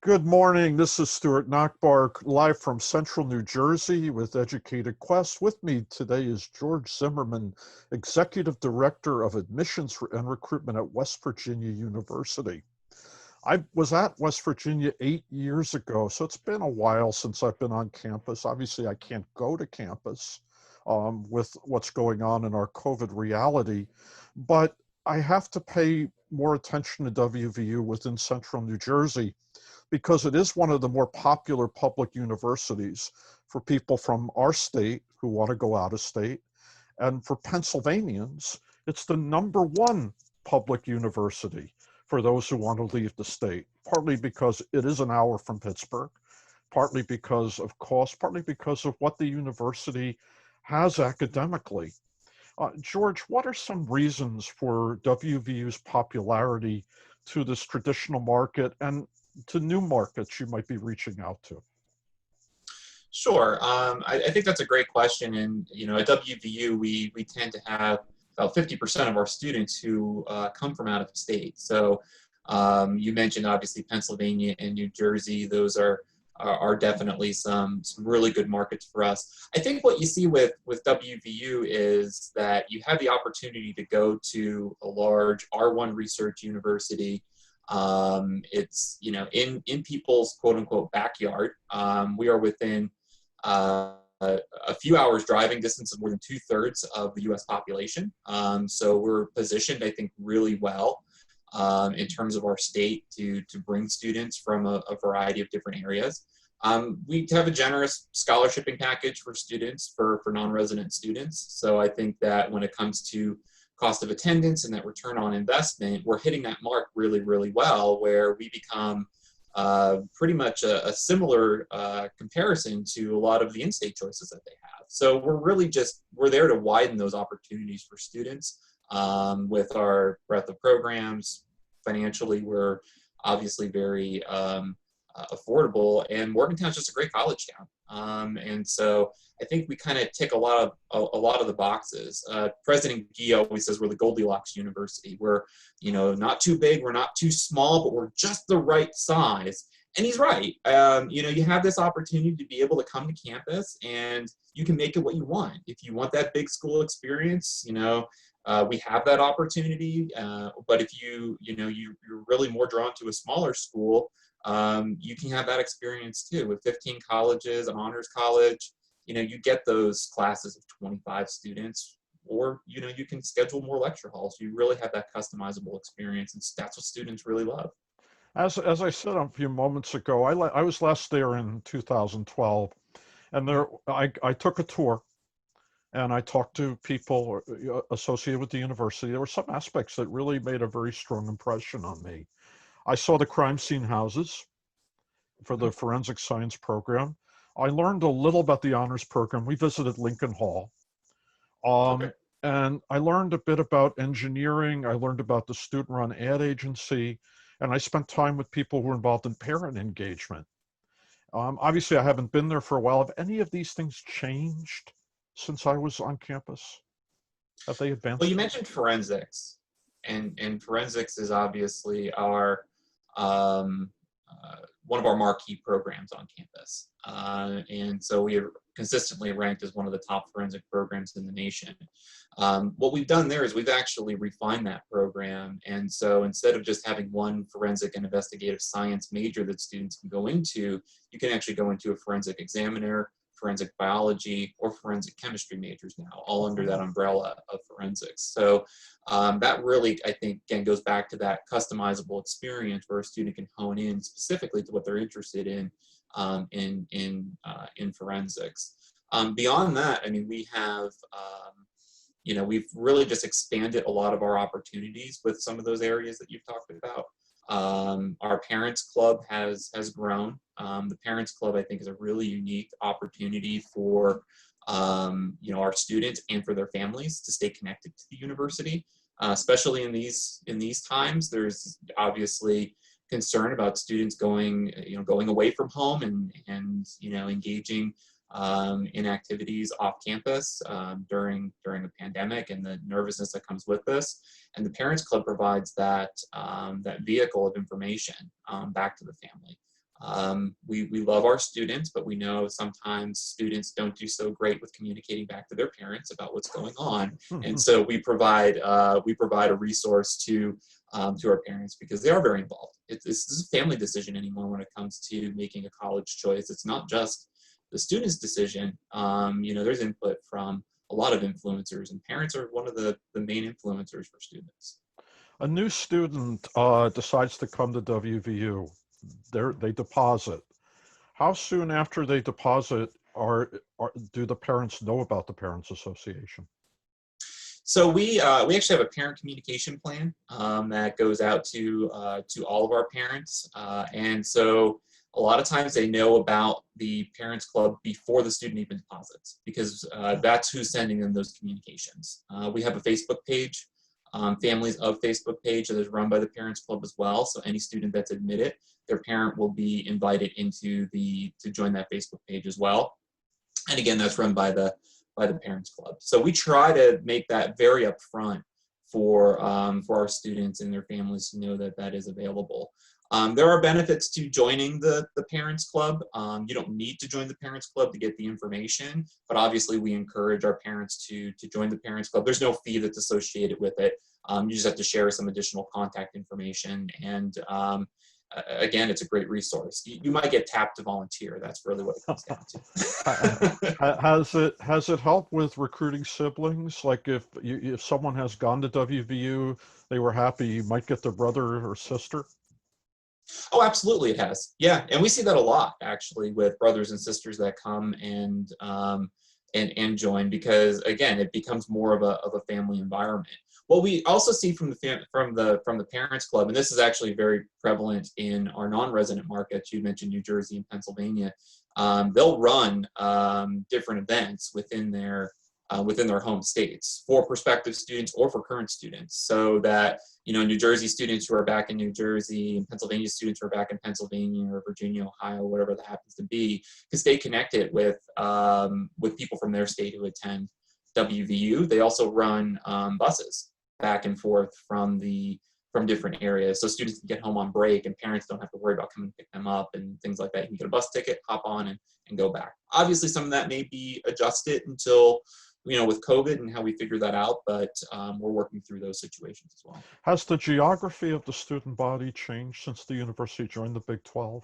Good morning. This is Stuart Nockbark, live from Central New Jersey with Educated Quest. With me today is George Zimmerman, Executive Director of Admissions and Recruitment at West Virginia University. I was at West Virginia 8 years ago, so it's been a while since I've been on campus. Obviously, I can't go to campus with what's going on in our COVID reality, but I have to pay more attention to WVU within Central New Jersey, because it is one of the more popular public universities for people from our state who want to go out of state. And for Pennsylvanians, it's the #1 public university for those who want to leave the state, partly because it is an hour from Pittsburgh, partly because of cost, partly because of what the university has academically. George, what are some reasons for WVU's popularity to this traditional market and to new markets you might be reaching out to? Sure. I think that's a great question. And, at WVU, we tend to have about 50% of our students who come from out of state. So you mentioned, obviously, Pennsylvania and New Jersey. Those are definitely some really good markets for us. I think what you see with WVU is that you have the opportunity to go to a large R1 research university. It's, in people's quote unquote backyard. We are within a few hours driving distance of more than 2/3 of the US population. So we're positioned, I think, really well in terms of our state to bring students from a variety of different areas. We have a generous scholarshiping package for students, for non-resident students. So I think that when it comes to cost of attendance and that return on investment, we're hitting that mark really, really well, where we become pretty much a similar comparison to a lot of the in-state choices that they have. So we're there to widen those opportunities for students with our breadth of programs. Financially, we're obviously very affordable, and Morgantown's just a great college town. And so I think we kind of tick a lot of the boxes. President Gee always says we're the Goldilocks University. We're, not too big, we're not too small, but we're just the right size. And he's right. You have this opportunity to be able to come to campus, and you can make it what you want. If you want that big school experience, we have that opportunity. But if you're really more drawn to a smaller school, you can have that experience too. With 15 colleges, an honors college, you get those classes of 25 students, or, you can schedule more lecture halls. You really have that customizable experience, and that's what students really love. As I said a few moments ago, I was last there in 2012, and I took a tour, and I talked to people associated with the university. There were some aspects that really made a very strong impression on me. I saw the crime scene houses for the forensic science program. I learned a little about the honors program. We visited Lincoln Hall. Okay. And I learned a bit about engineering. I learned about the student-run ad agency, and I spent time with people who were involved in parent engagement. Obviously, I haven't been there for a while. Have any of these things changed since I was on campus? Have they advanced? Well, you mentioned forensics, and forensics is obviously our one of our marquee programs on campus. And so we are consistently ranked as one of the top forensic programs in the nation. What we've done there is we've actually refined that program. And so instead of just having one forensic and investigative science major that students can go into, you can actually go into a forensic examiner, forensic biology, or forensic chemistry majors now, all under that umbrella of forensics. So that really, I think, again, goes back to that customizable experience where a student can hone in specifically to what they're interested in forensics. Beyond that, I mean, we have, we've really just expanded a lot of our opportunities with some of those areas that you've talked about. Our Parents Club has grown. The Parents Club, I think, is a really unique opportunity for our students and for their families to stay connected to the university, especially in these times. There's obviously concern about students going away from home and engaging in activities off campus during the pandemic and the nervousness that comes with this. And the Parents Club provides that vehicle of information back to the family. We love our students, but we know sometimes students don't do so great with communicating back to their parents about what's going on. And so we provide a resource to our parents because they are very involved. This is a family decision anymore when it comes to making a college choice. It's not just the student's decision. There's input from a lot of influencers, and parents are one of the main influencers for students. A new student decides to come to WVU. They deposit. How soon after they deposit do the parents know about the Parents Association? So we actually have a parent communication plan that goes out to all of our parents, and so a lot of times they know about the Parents Club before the student even deposits, because that's who's sending them those communications. We have a Facebook page, Families of Facebook page, that is run by the Parents Club as well. So any student that's admitted, their parent will be invited to join that Facebook page as well. And again, that's run by the Parents Club. So we try to make that very upfront for our students and their families to know that that is available. There are benefits to joining the Parents Club. You don't need to join the Parents Club to get the information, but obviously we encourage our parents to join the Parents Club. There's no fee that's associated with it. You just have to share some additional contact information, and again, it's a great resource. You might get tapped to volunteer. That's really what it comes down to. Has it helped with recruiting siblings? Like if someone has gone to WVU, they were happy, you might get their brother or sister? Oh, absolutely, it has. Yeah, and we see that a lot actually with brothers and sisters that come and join, because again, it becomes more of a family environment. What we also see from the Parents Club, and this is actually very prevalent in our non-resident markets. You mentioned New Jersey and Pennsylvania. They'll run different events within their home states for prospective students or for current students, so that New Jersey students who are back in New Jersey and Pennsylvania students who are back in Pennsylvania or Virginia, Ohio, whatever that happens to be, can stay connected with people from their state who attend WVU. They also run buses back and forth from different areas, so students can get home on break and parents don't have to worry about coming to pick them up and things like that. You can get a bus ticket, hop on, and go back. Obviously, some of that may be adjusted until with COVID and how we figure that out, but we're working through those situations as well. Has the geography of the student body changed since the university joined the Big 12?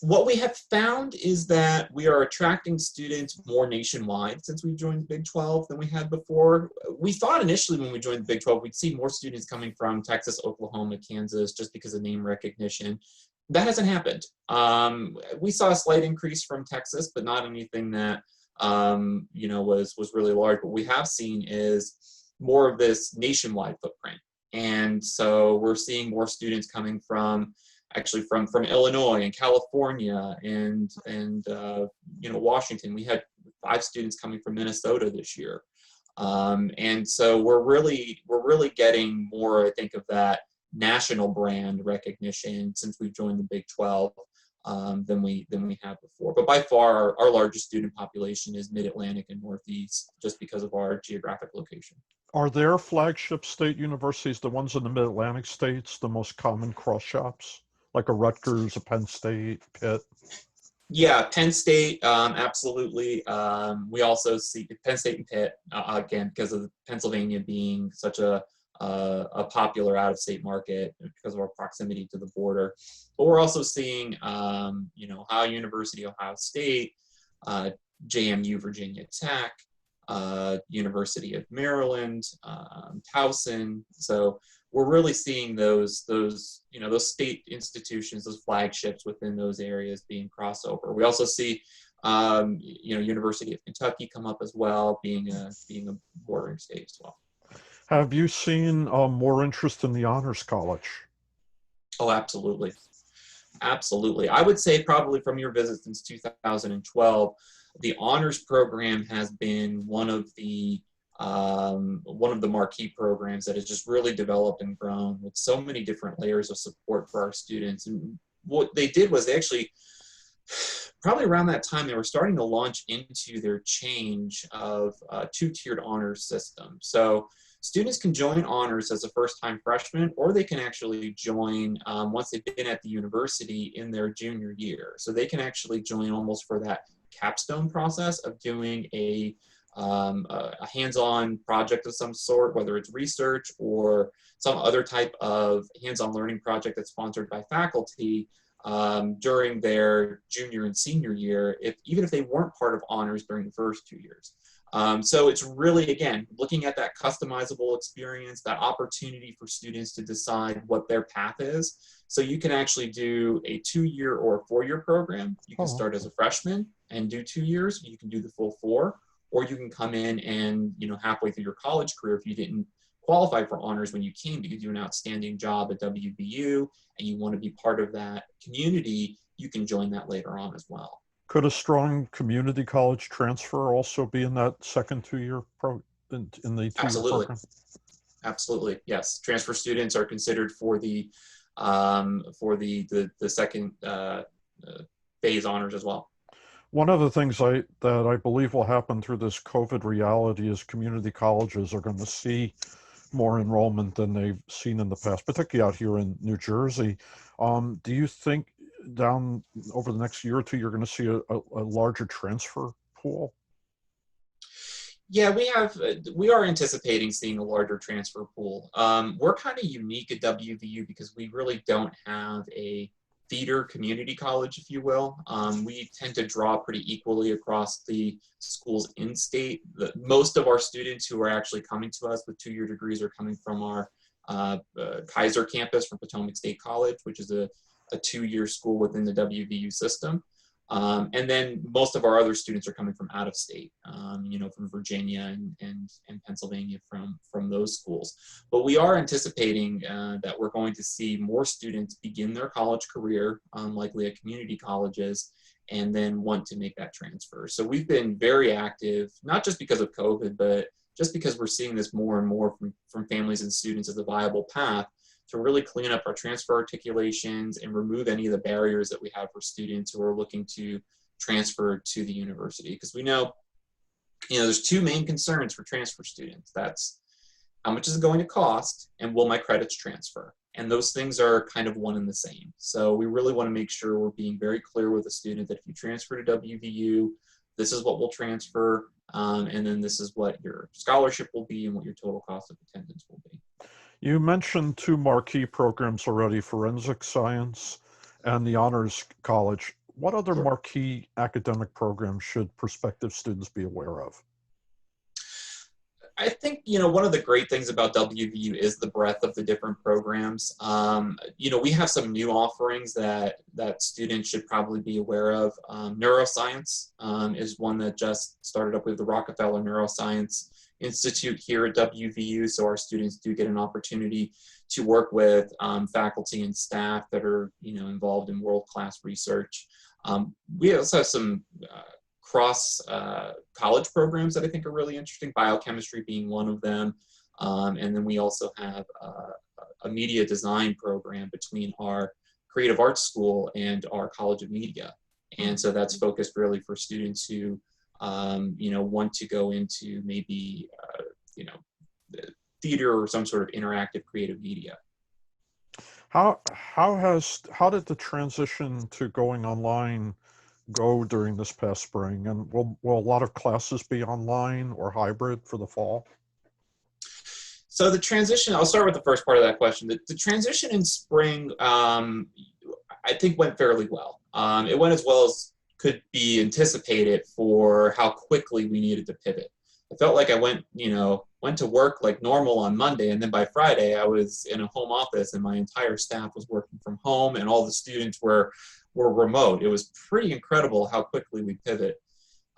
What we have found is that we are attracting students more nationwide since we joined the Big 12 than we had before. We thought initially when we joined the Big 12, we'd see more students coming from Texas, Oklahoma, Kansas, just because of name recognition. That hasn't happened. We saw a slight increase from Texas, but not anything that was really large. What we have seen is more of this nationwide footprint, and so we're seeing more students coming from Illinois and California and Washington. We had 5 students coming from Minnesota this year, and so we're really getting more, I think, of that national brand recognition since we've joined the Big 12 than we have before. But by far, our largest student population is Mid-Atlantic and Northeast, just because of our geographic location. Are their flagship state universities, the ones in the Mid-Atlantic states, the most common cross shops, like a Rutgers, a Penn State, Pitt? Yeah, Penn State, absolutely. We also see Penn State and Pitt, again, because of Pennsylvania being such a popular out-of-state market because of our proximity to the border. But we're also seeing, Ohio University, Ohio State, JMU, Virginia Tech, University of Maryland, Towson. So we're really seeing those state institutions, those flagships within those areas being crossover. We also see, University of Kentucky come up as well, being a bordering state as well. Have you seen more interest in the Honors College? Oh, absolutely. Absolutely. I would say probably from your visit since 2012, the honors program has been one of the marquee programs that has just really developed and grown with so many different layers of support for our students. And what they did was they actually, probably around that time, they were starting to launch into their change of 2-tiered honors system. So students can join honors as a first-time freshman, or they can actually join once they've been at the university in their junior year. So they can actually join almost for that capstone process of doing a hands-on project of some sort, whether it's research or some other type of hands-on learning project that's sponsored by faculty during their junior and senior year, even if they weren't part of honors during the first 2 years. So it's really, again, looking at that customizable experience, that opportunity for students to decide what their path is. So you can actually do a 2-year or a 4-year program. You can start as a freshman and do 2 years. You can do the full 4, or you can come in and, halfway through your college career, if you didn't qualify for honors when you came, because you do an outstanding job at WVU and you want to be part of that community, you can join that later on as well. Could a strong community college transfer also be in that second 2-year in the 2-year Absolutely. program? Absolutely, yes. Transfer students are considered for the second phase honors as well. One of the things that I believe will happen through this COVID reality is community colleges are going to see more enrollment than they've seen in the past, particularly out here in New Jersey. Do you think down over the next year or two, you're going to see a larger transfer pool? Yeah, we are anticipating seeing a larger transfer pool. We're kind of unique at WVU because we really don't have a feeder community college, if you will. We tend to draw pretty equally across the schools in state. Most of our students who are actually coming to us with 2-year degrees are coming from our Kaiser campus from Potomac State College, which is a 2-year school within the WVU system. And then most of our other students are coming from out of state, from Virginia and Pennsylvania from those schools. But we are anticipating that we're going to see more students begin their college career, likely at community colleges, and then want to make that transfer. So we've been very active, not just because of COVID, but just because we're seeing this more and more from families and students as a viable path to really clean up our transfer articulations and remove any of the barriers that we have for students who are looking to transfer to the university. Because we know, there's 2 main concerns for transfer students. That's how much is it going to cost, and will my credits transfer? And those things are kind of one and the same. So we really want to make sure we're being very clear with the student that if you transfer to WVU, this is what will transfer, and then this is what your scholarship will be and what your total cost of attendance will be. You mentioned 2 marquee programs already, forensic science and the honors college. What other Sure. marquee academic programs should prospective students be aware of? I think, one of the great things about WVU is the breadth of the different programs. We have some new offerings that students should probably be aware of. Neuroscience is one that just started up with the Rockefeller Neuroscience Institute here at WVU, so our students do get an opportunity to work with faculty and staff that are involved in world-class research. We also have some cross college programs that I think are really interesting, biochemistry being one of them, and then we also have a media design program between our creative arts school and our College of Media, and so that's focused really for students who want to go into maybe, theater or some sort of interactive creative media. How did the transition to going online go during this past spring? And will a lot of classes be online or hybrid for the fall? So the transition, I'll start with the first part of that question. The transition in spring, I think went fairly well. It went as well as could be anticipated for how quickly we needed to pivot. I felt like I went to work like normal on Monday, and then by Friday I was in a home office and my entire staff was working from home and all the students were remote. It was pretty incredible how quickly we pivot.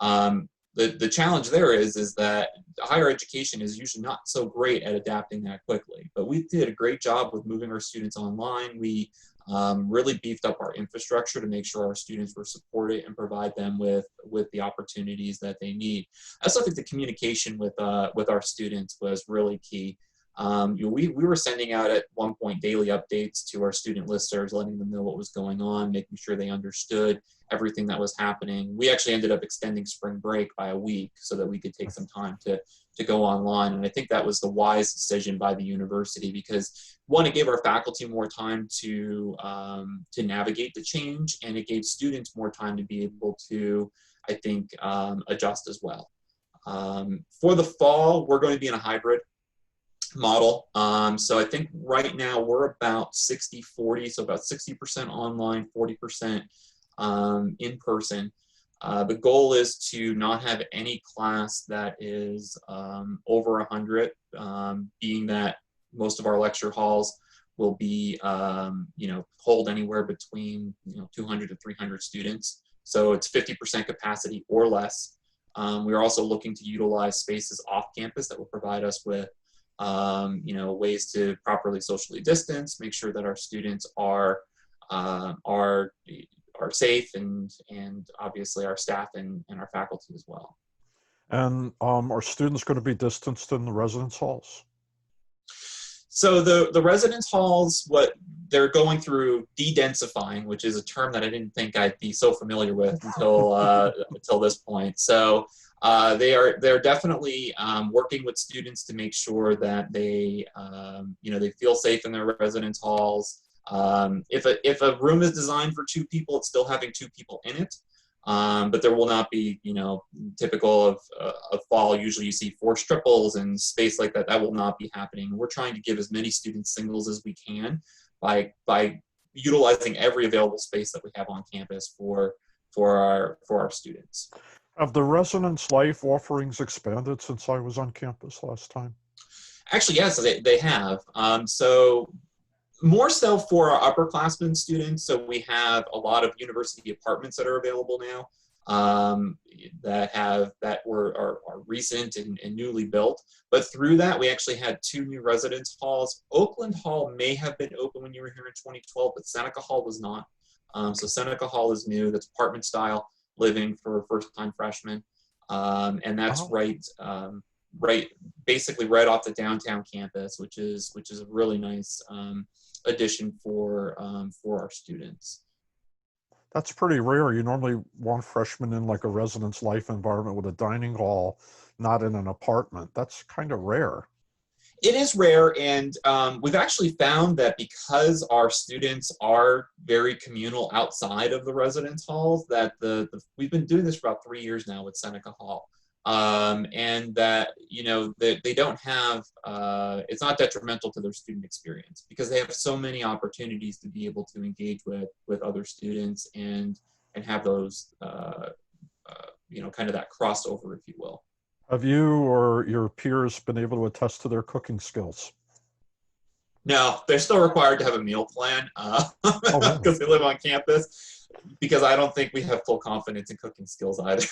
The challenge there is that higher education is usually not so great at adapting that quickly, but we did a great job with moving our students online. We really beefed up our infrastructure to make sure our students were supported and provide them with the opportunities that they need. I also think the communication with our students was really key. we were sending out at one point daily updates to our student listservs, letting them know what was going on, making sure they understood everything that was happening. We actually ended up extending spring break by a week so that we could take some time to go online. And I think that was the wise decision by the university because, one, it gave our faculty more time to navigate the change, and it gave students more time to be able to, I think, adjust as well. For the fall, we're going to be in a hybrid model. So I think right now we're about 60-40, so about 60% online, 40% in person. The goal is to not have any class that is over 100, being that most of our lecture halls will be, hold anywhere between 200 to 300 students. So it's 50% capacity or less. We're also looking to utilize spaces off campus that will provide us with ways to properly socially distance, make sure that our students are safe, and obviously our staff and our faculty as well. And are students going to be distanced in the residence halls? So the residence halls, what they're going through de-densifying, which is a term that I didn't think I'd be so familiar with until this point. So they're definitely working with students to make sure that they they feel safe in their residence halls. If a room is designed for 2 people, it's still having 2 people in it. But there will not be, typical of fall. Usually you see 4 triples and space like that. That will not be happening. We're trying to give as many students singles as we can by utilizing every available space that we have on campus for our students. Have the residence life offerings expanded since I was on campus last time? Actually, yes, they have. So more so for our upperclassmen students. So we have a lot of university apartments that are available now that are recent and newly built. But through that, we actually had 2 new residence halls. Oakland Hall may have been open when you were here in 2012, but Seneca Hall was not. So Seneca Hall is new. That's apartment style living for first-time freshmen, and that's basically right off the downtown campus, which is a really nice addition for our students. That's pretty rare. You normally want freshmen in like a residence life environment with a dining hall, not in an apartment. That's kind of rare. It is rare, and we've actually found that because our students are very communal outside of the residence halls, that we've been doing this for about 3 years now with Seneca Hall. And that they don't have it's not detrimental to their student experience because they have so many opportunities to be able to engage with other students and have those kind of that crossover, if you will. Have you or your peers been able to attest to their cooking skills? No, they're still required to have a meal plan because they live on campus, because I don't think we have full confidence in cooking skills either.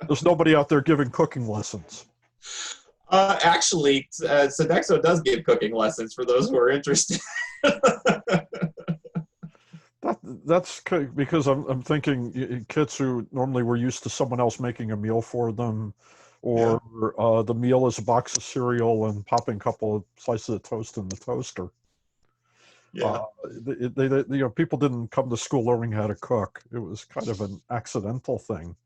There's nobody out there giving cooking lessons. Actually, Sodexo does give cooking lessons for those who are interested. That's because I'm thinking kids who normally were used to someone else making a meal for them, or the meal is a box of cereal and popping a couple of slices of toast in the toaster. Yeah. People didn't come to school learning how to cook. It was kind of an accidental thing.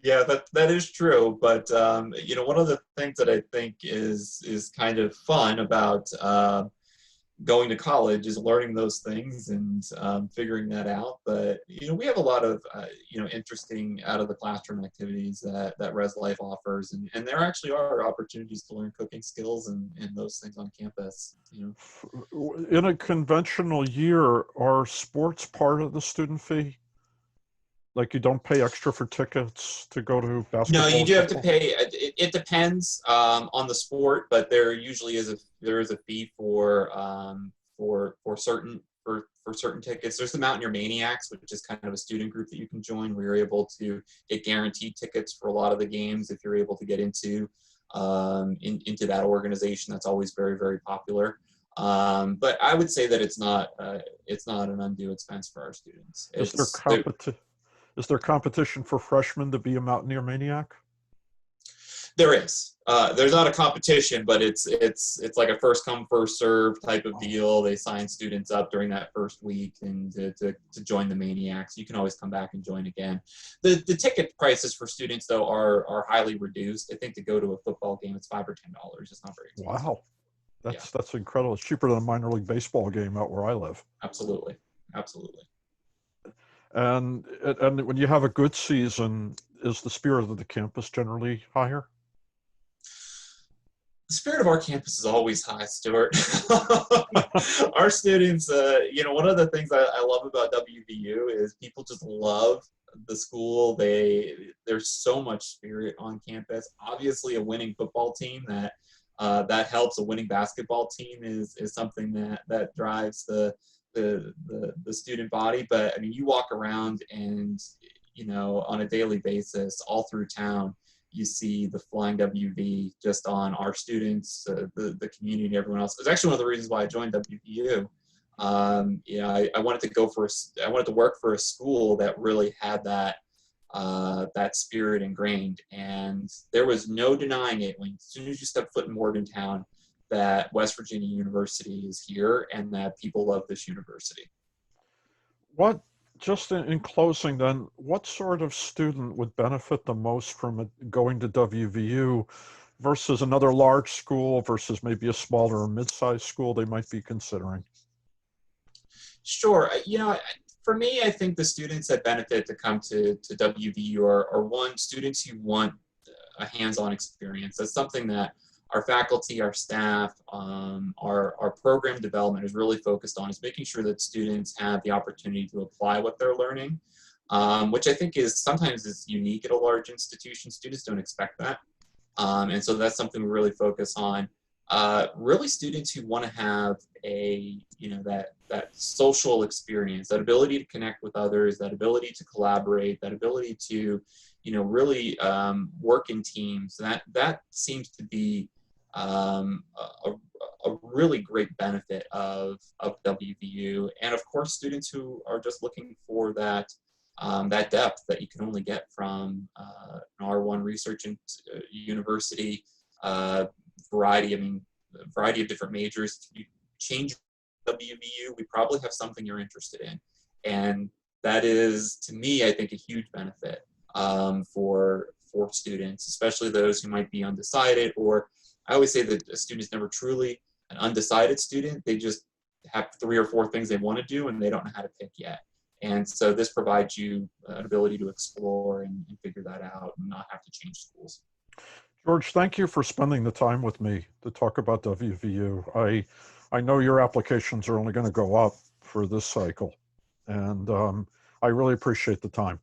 Yeah, that is true. But one of the things that I think is kind of fun about going to college is learning those things and figuring that out. But we have a lot of interesting out of the classroom activities that Res Life offers, and there actually are opportunities to learn cooking skills and those things on campus. In a conventional year, are sports part of the student fee? Like you don't pay extra for tickets to go to basketball? No, you do have to pay. It depends on the sport, but there usually is a fee for certain tickets. There's the Mountaineer Maniacs, which is kind of a student group that you can join, where you're able to get guaranteed tickets for a lot of the games if you're able to get into that organization. That's always very, very popular. But I would say that it's not an undue expense for our students. Is there competition for freshmen to be a Mountaineer Maniac? There is. There's not a competition, but it's like a first come first serve type of deal. They sign students up during that first week and to join the Maniacs. You can always come back and join again. The ticket prices for students though are highly reduced. I think to go to a football game it's $5 or $10. It's not very expensive. Wow, that's incredible. It's cheaper than a minor league baseball game out where I live. Absolutely, absolutely. And when you have a good season, is the spirit of the campus generally higher? The spirit of our campus is always high, Stuart. Our students, one of the things I love about WVU is people just love the school. There's so much spirit on campus. Obviously, a winning football team that helps. A winning basketball team is something that drives the student body. But I mean, you walk around and on a daily basis, all through town, you see the flying WV just on our students, the community, everyone else. It's actually one of the reasons why I joined WVU. I wanted to work for a school that really had that spirit ingrained, and there was no denying it as soon as you step foot in Morgantown that West Virginia University is here and that people love this university. Just in closing then, what sort of student would benefit the most from going to WVU versus another large school versus maybe a smaller or mid-sized school they might be considering? Sure. For me, I think the students that benefit to come to WVU are one, students who want a hands-on experience. That's something that our faculty, our staff, our program development is really focused on, is making sure that students have the opportunity to apply what they're learning, which I think sometimes is unique at a large institution. Students don't expect that. And so that's something we really focus on. Really students who want to have that social experience, that ability to connect with others, that ability to collaborate, that ability to, really work in teams. That seems to be a really great benefit of WVU, and of course students who are just looking for that depth that you can only get from an R1 research university, variety of different majors. If you change WVU, we probably have something you're interested in, and that is, to me, I think a huge benefit for students, especially those who might be undecided, or I always say that a student is never truly an undecided student. They just have 3 or 4 things they want to do and they don't know how to pick yet. And so this provides you an ability to explore and figure that out and not have to change schools. George, thank you for spending the time with me to talk about WVU. I know your applications are only going to go up for this cycle, and I really appreciate the time.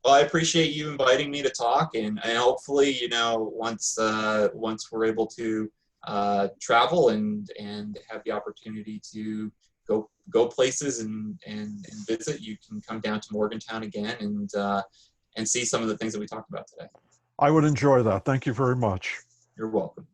Well, I appreciate you inviting me to talk, and hopefully, once we're able to travel and have the opportunity to go places and visit, you can come down to Morgantown again and see some of the things that we talked about today. I would enjoy that. Thank you very much. You're welcome.